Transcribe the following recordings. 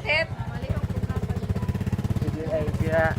hit. Yeah.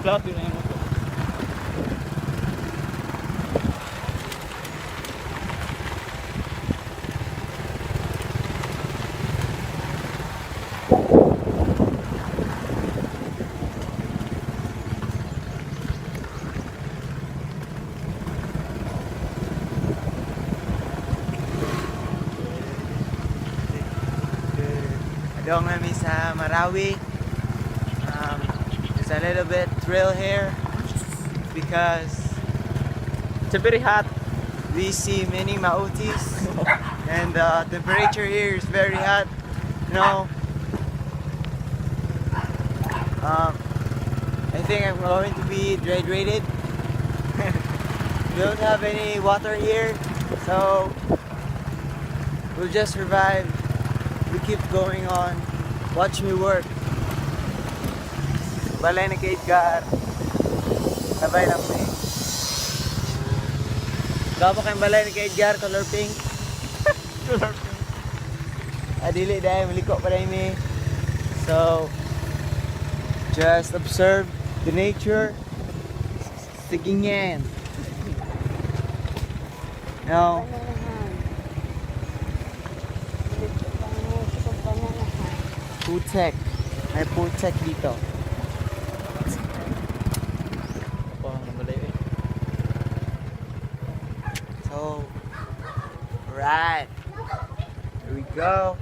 Flat yun na yung motor. Adong kami sa Marawi. It's a little bit thrill here because it's very hot. We see many mautis and the temperature here is very hot. You know, I think I'm going to be dehydrated. We don't have any water here, so we'll just survive. We keep going on. Watch me work. Balay na kay Edgar. Sabay lang may. Gapa kayong balay na kay Edgar, color pink. Color pink. Adili dahil maliko pa rin ni. So, just observe the nature. Tigingin. No. Putek. May putek dito. So, right. Here we go.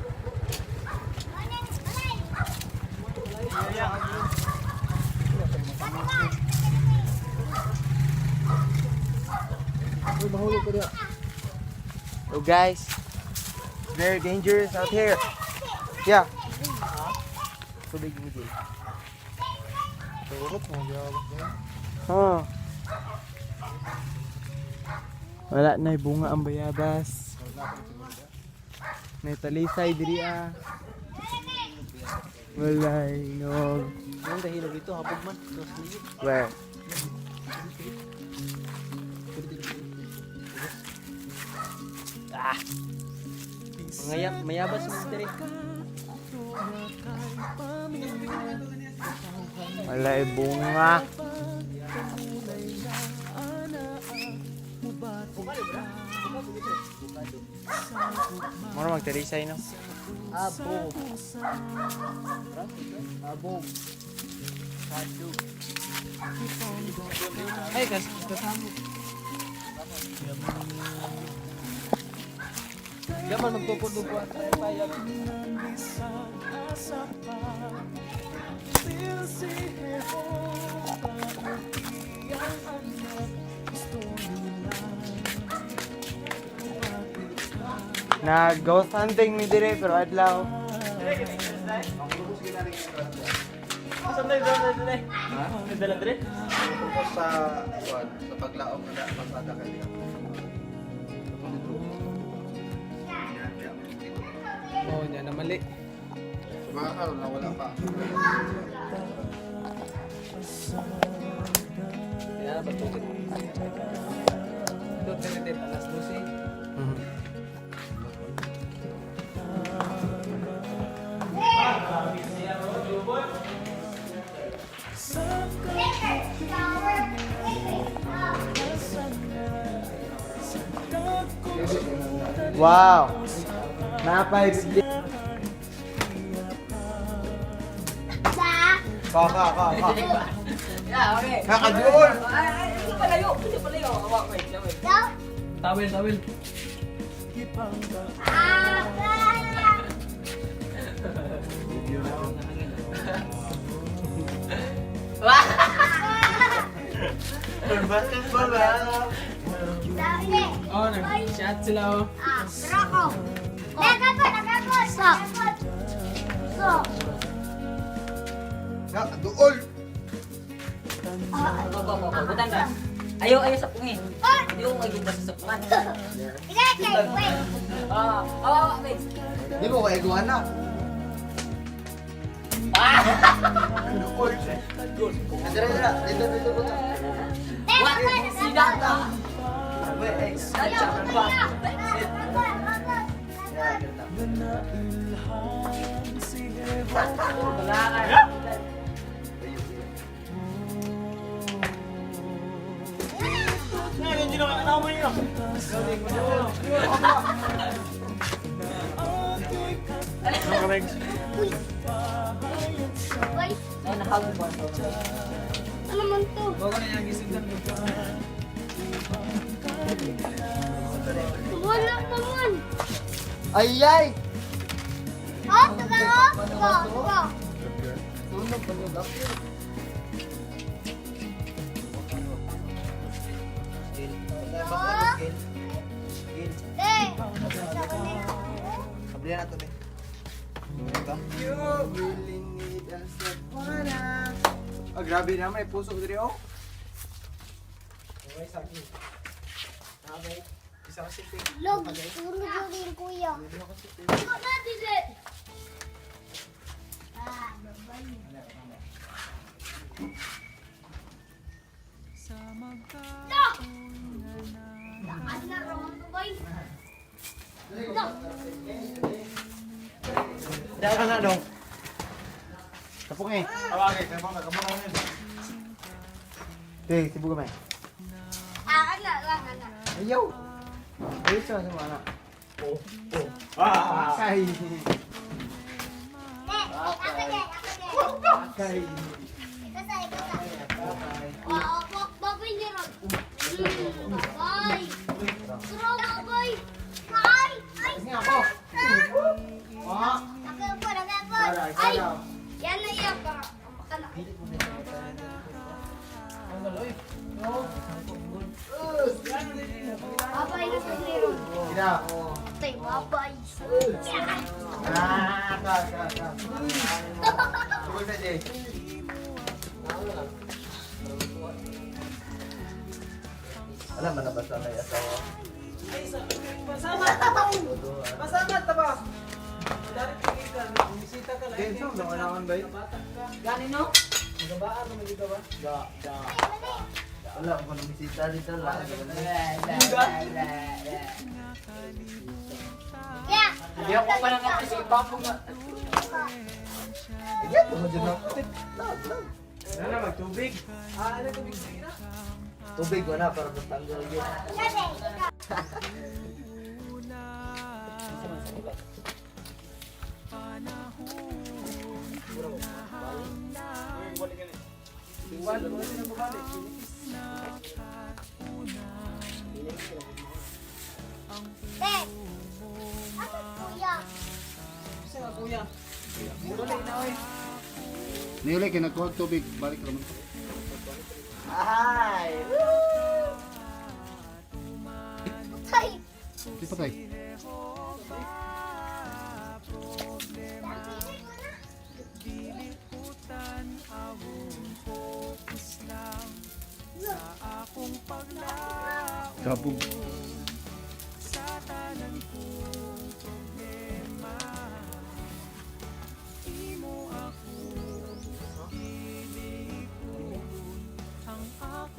So guys, it's very dangerous out here. Yeah. So big video. Oh. Wala na bunga ang bayabas. May talisay diri ah. Wala no. Ang dahil dito habog man. Where? Ah. Mayabas mo diri. Wala bunga. Muna magtalisay no? Abog. Abog. Sado. Ay, kasama. Yaman magtupo-tupo at tayo. Nag-ghost hunting mi dire pero adlaw. Saan na dala dire? Ha? Dala dire? Sa paglaom na pasada ka niya. Oh, niya na mali. Mga karon na wala pa. Kaya na patutin. Ito, tinitin. Alas 12. Wow. Napay bigli. Ka. Yeah, okay. Kakadul. Hindi palayo. Wait. Tawil. Basketball ba? Dami. Oh, nag-chat sila oh. Rako. Nagabot. Stop. Stop. Ya, duol. Butan ka. Ayaw sa pungin. Hindi ko magiging sa sapungan. Wait. Wait. Di mo kaya gawa na. Duol. Dira. Dito buta. Sida ka. Wait, Hindi na ano mo yun. Wait. Nakawin mo. Ano man to? Bago na yung gising ng Wala pa man. Ayay! Oh, tuga. Tunog pa yung doctor. Kabila na to, be. You really need a Savannah. Oh, grabe naman. May puso ko dito, oh. Okay, sabi. Okay. Isa kasi pink. Log, tulog yung kuya. Ikaw na, dili. Babay. No! Lakas na ron, babay. No! Dahil ka na, dong. Tapong eh. Tawagin, kapag nagkamunaw yun. Okay, sibu kami. Ana. Ayaw! Ayaw sa mga anak. Ah! Akay! Ako din. Akay! Ikasa. Babay niya ron. Babay. Suro, babay. Ay! Sige ako! Oh! Nagapon. Ay! Yan na yan. Makala. Babay na sa meron. Sina! Tay, babay. Ka! Tugol na, Jay. Alam mo na ba sa may asawa? Masama ta ba? Dari tingin ka, bumisita ka lang. Kenzo, naman ba yun? Gani no? Magabaan naman dito ba? Wala, kung numisita dito lang. Yeah. Hindi ako pa lang kasi ibapong na. Iyan, tumadyan ako. Ano na, magtubig? Ano tubig sa ina? Tubig ko na para matanggal yun. Iwan, wala na bumalik. Dek. Asan kuya? Isa nga kuya. Bumalik na oy. Nili, kinakuha tubig. Balik naman ko. Ay! Tay. Di patay. Kabog.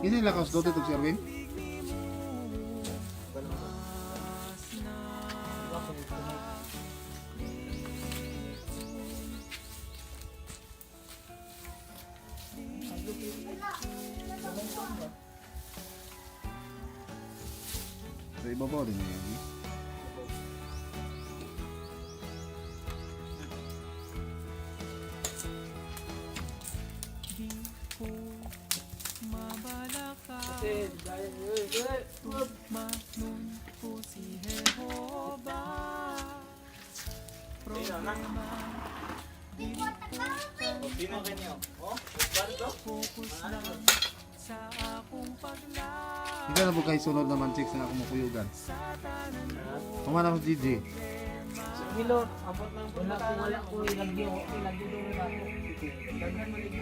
Ini lakas dote itong si Erwin? Sa ibabaw din yan. Kasi, dahil yun. Ayun na. Di ko takawin. Ikaw na po kayo sunod naman chicks na ako makuyugan. Kumana mo Gigi. Milo, abot ng wala ko ilagyo doon na ako.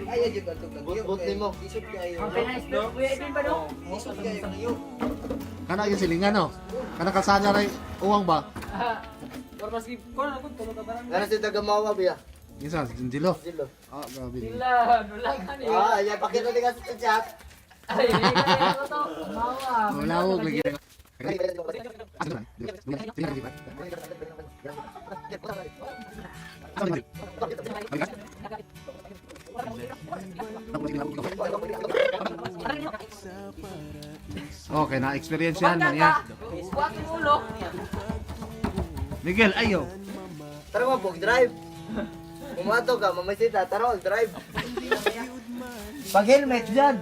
Ay, ayo ka tug lagyo. Bot nimo, isot kayo. Ang pinais-do, kuya Edwin ba no? Isot kayo kayo. Kana yung silingan no? Kana kalsada ray uwang ba? Or maski ko na kun tulo ka barang. Kana si tagamawa biya. Isa, Jilo. Dilo. Ah, grabe. Sila, nulagan niyo. Ah, ya pakita ni kasi sa chat. Ay, ko to. Mawa. Wala ko lagi. Okay, na-experience yan man yan. Huwag yung ulo. Miguel, ayo. Tara mo pog drive. Kumato ka, mamasita, tara mag drive. Pag helmet dyan.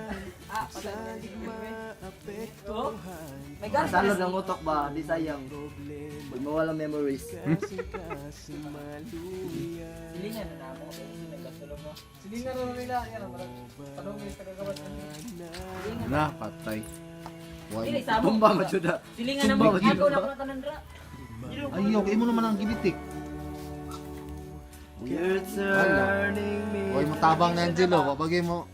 Oh, may gas. Salo ng utok ba, di sayang. Di mawala memories. Silingan na ako. Silingan na nila yan ang marag. Tanong ni tagagawas. Na, patay. Dili Why? sa mo. Bumba majuda. Silingan na mo. Ako na ko na tanandra. Ayaw, kayo mo naman ang gibitik. You're turning me. Hoy, matabang na Angelo. Babagay mo.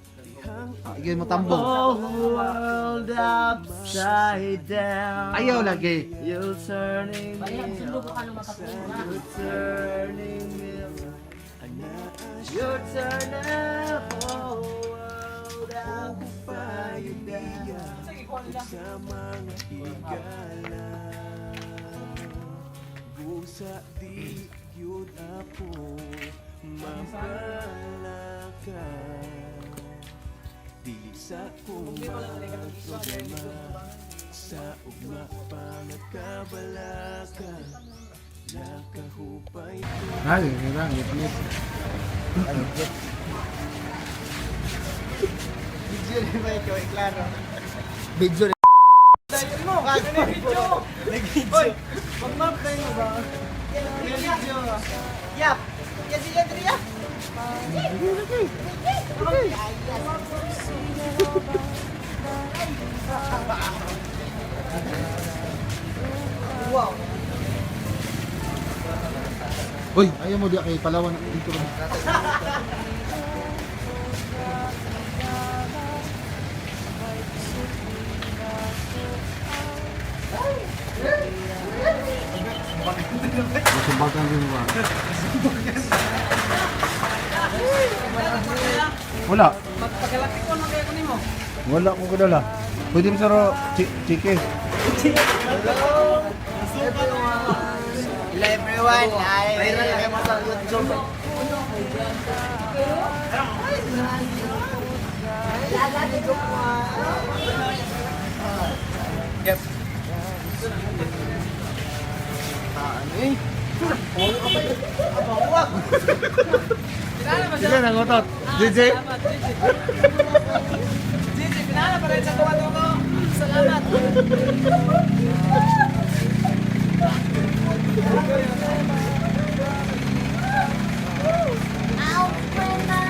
Igay mo tambong. Oh, world upside down. Ayaw lagi. You're turning me. Bayang sulog ka na makakuha. You're turning me. You're turning the whole world upside down. Sige ko nila. Busa di yun ako mapalaka. Dili sa kong problema sa ugma pangakabalaka. Nakahupay ko. Ay, hirang, ngit-ngit. Video ni Michael, klaro. Video ni Dahil mo, video. Nag-video. Mag-map tayo mo ba? Video. Yap. Kasi yan dito ya. Wow. Uy, ayaw mo di kay Palawan dito lang. Sumbagan din ba? Wala. Magpagalaki ko na kaya ko nimo. Wala ko kadala. Pwede mo saro chike. Hello everyone. Viral kayo mo sa YouTube. Yep. Pinala ba siya? Sige, nangotot. JJ. Salamat, Gigi. Gigi, pinala pa rin sa tuwa-tuwa. Salamat. I'll bring my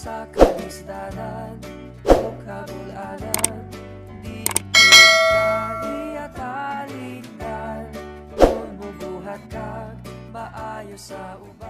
sa kalisdanan o kabulanan, di ikali at haligdan, kung bubuhat ka, maayo sa uban.